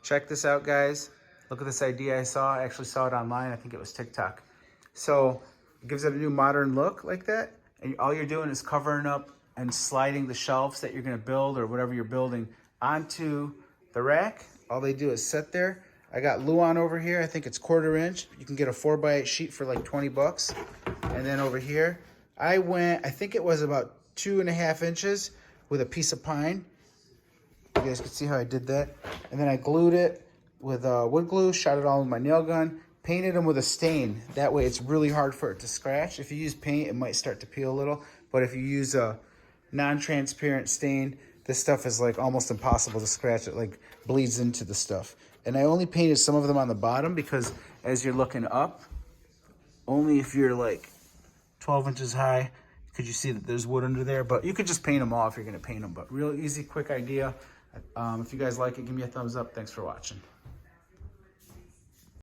Check this out, guys. Look at this idea I saw. I actually saw it online. I think it was TikTok. So it gives it a new modern look like that. And all you're doing is covering up and sliding the shelves that you're gonna build or whatever you're building onto the rack. All they do is sit there. I got Luan over here. I think it's 1/4 inch. You can get a 4x8 sheet for like 20 bucks. And then over here, I think it was about 2.5 inches with a piece of pine. You guys can see how I did that. And then I glued it with wood glue, shot it all with my nail gun, painted them with a stain. That way it's really hard for it to scratch. If you use paint, it might start to peel a little. But if you use a non-transparent stain, this stuff is like almost impossible to scratch. It like bleeds into the stuff. And I only painted some of them on the bottom because as you're looking up, only if you're like 12 inches high, could you see that there's wood under there. But you could just paint them all if you're gonna paint them. But real easy, quick idea. If you guys like it, give me a thumbs up. Thanks for watching.